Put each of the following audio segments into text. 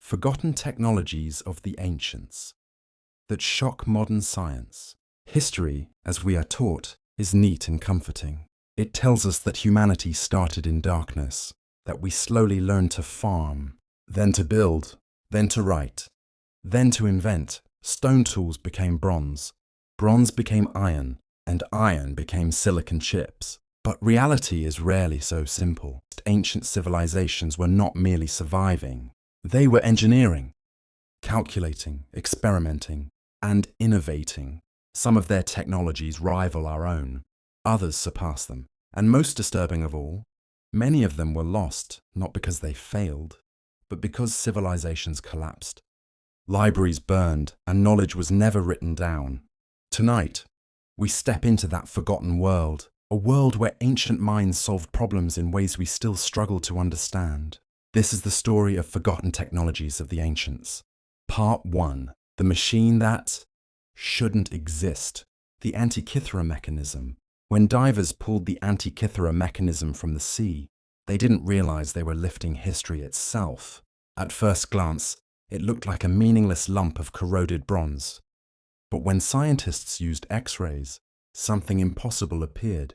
Forgotten technologies of the ancients that shock modern science. History, as we are taught, is neat and comforting. It tells us that humanity started in darkness, that we slowly learned to farm, then to build, then to write, then to invent. Stone tools became bronze, bronze became iron, and iron became silicon chips. But reality is rarely so simple. Ancient civilizations were not merely surviving. They were engineering, calculating, experimenting, and innovating. Some of their technologies rival our own. Others surpass them. And most disturbing of all, many of them were lost, not because they failed, but because civilizations collapsed. Libraries burned, and knowledge was never written down. Tonight, we step into that forgotten world, a world where ancient minds solved problems in ways we still struggle to understand. This is the story of forgotten technologies of the ancients. Part 1. The machine that shouldn't exist. The Antikythera Mechanism. When divers pulled the Antikythera Mechanism from the sea, they didn't realize they were lifting history itself. At first glance, it looked like a meaningless lump of corroded bronze. But when scientists used X-rays, something impossible appeared.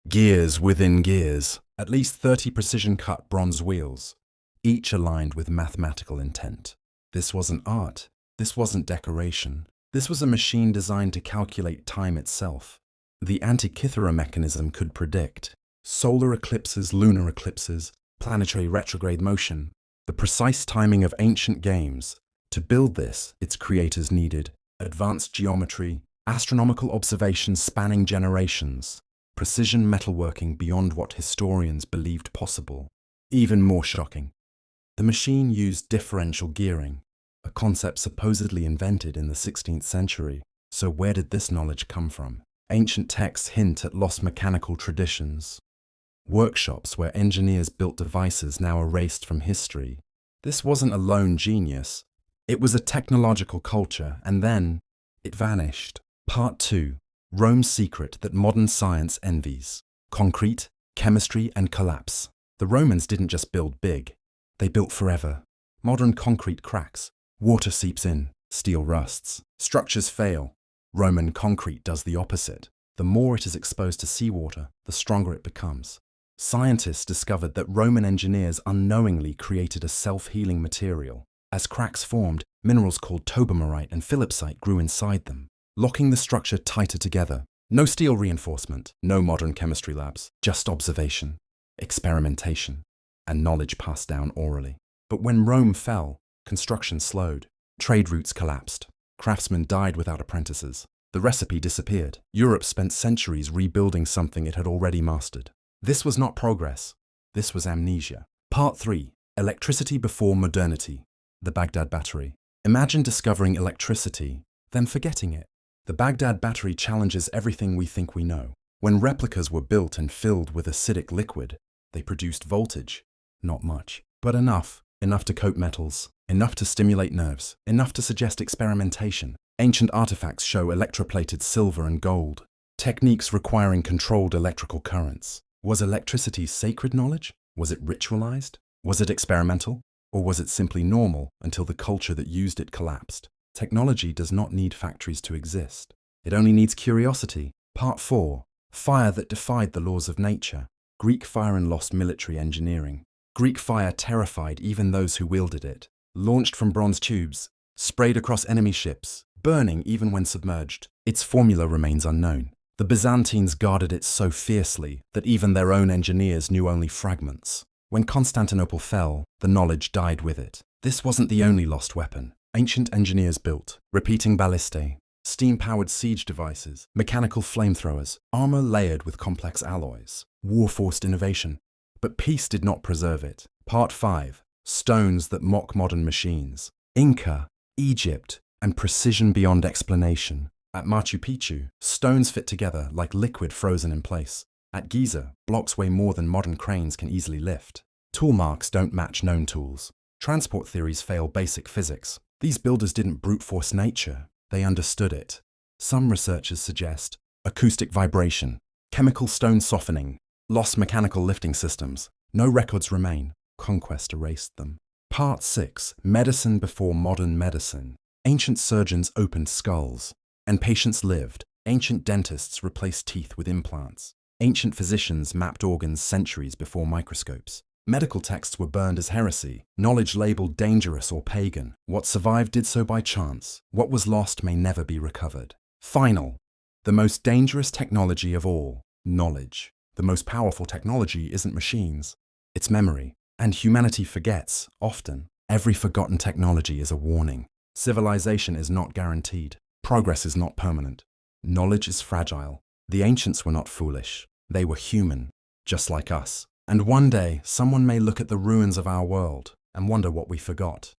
Gears within gears, at least 30 precision-cut bronze wheels, each aligned with mathematical intent. This wasn't art. This wasn't decoration. This was a machine designed to calculate time itself. The Antikythera Mechanism could predict solar eclipses, lunar eclipses, planetary retrograde motion, the precise timing of ancient games. To build this, its creators needed advanced geometry, astronomical observations spanning generations, precision metalworking beyond what historians believed possible. Even more shocking, the machine used differential gearing, a concept supposedly invented in the 16th century. So where did this knowledge come from? Ancient texts hint at lost mechanical traditions. Workshops where engineers built devices now erased from history. This wasn't a lone genius. It was a technological culture, and then it vanished. Part 2. Rome's secret that modern science envies. Concrete, chemistry, and collapse. The Romans didn't just build big. They built forever. Modern concrete cracks. Water seeps in. Steel rusts. Structures fail. Roman concrete does the opposite. The more it is exposed to seawater, the stronger it becomes. Scientists discovered that Roman engineers unknowingly created a self-healing material. As cracks formed, minerals called tobermarite and philipsite grew inside them, locking the structure tighter together. No steel reinforcement, no modern chemistry labs, just observation, experimentation, and knowledge passed down orally. But when Rome fell, construction slowed. Trade routes collapsed. Craftsmen died without apprentices. The recipe disappeared. Europe spent centuries rebuilding something it had already mastered. This was not progress. This was amnesia. Part 3. Electricity before modernity. The Baghdad Battery. Imagine discovering electricity, then forgetting it. The Baghdad Battery challenges everything we think we know. When replicas were built and filled with acidic liquid, they produced voltage. Not much, but enough. Enough to coat metals, enough to stimulate nerves, enough to suggest experimentation. Ancient artifacts show electroplated silver and gold, techniques requiring controlled electrical currents. Was electricity sacred knowledge? Was it ritualized? Was it experimental? Or was it simply normal until the culture that used it collapsed? Technology does not need factories to exist. It only needs curiosity. Part 4. Fire that defied the laws of nature. Greek fire and lost military engineering. Greek fire terrified even those who wielded it. Launched from bronze tubes, sprayed across enemy ships, burning even when submerged. Its formula remains unknown. The Byzantines guarded it so fiercely that even their own engineers knew only fragments. When Constantinople fell, the knowledge died with it. This wasn't the only lost weapon. Ancient engineers built repeating ballistae, steam-powered siege devices, mechanical flamethrowers, armor layered with complex alloys. War forced innovation. But peace did not preserve it. Part 5. Stones that mock modern machines. Inca, Egypt, and precision beyond explanation. At Machu Picchu, stones fit together like liquid frozen in place. At Giza, blocks weigh more than modern cranes can easily lift. Tool marks don't match known tools. Transport theories fail basic physics. These builders didn't brute force nature. They understood it. Some researchers suggest acoustic vibration, chemical stone softening, lost mechanical lifting systems. No records remain. Conquest erased them. Part 6. Medicine before modern medicine. Ancient surgeons opened skulls, and patients lived. Ancient dentists replaced teeth with implants. Ancient physicians mapped organs centuries before microscopes. Medical texts were burned as heresy, knowledge labeled dangerous or pagan. What survived did so by chance. What was lost may never be recovered. Final. The most dangerous technology of all, knowledge. The most powerful technology isn't machines, it's memory. And humanity forgets, often. Every forgotten technology is a warning. Civilization is not guaranteed. Progress is not permanent. Knowledge is fragile. The ancients were not foolish. They were human, just like us. And one day, someone may look at the ruins of our world and wonder what we forgot.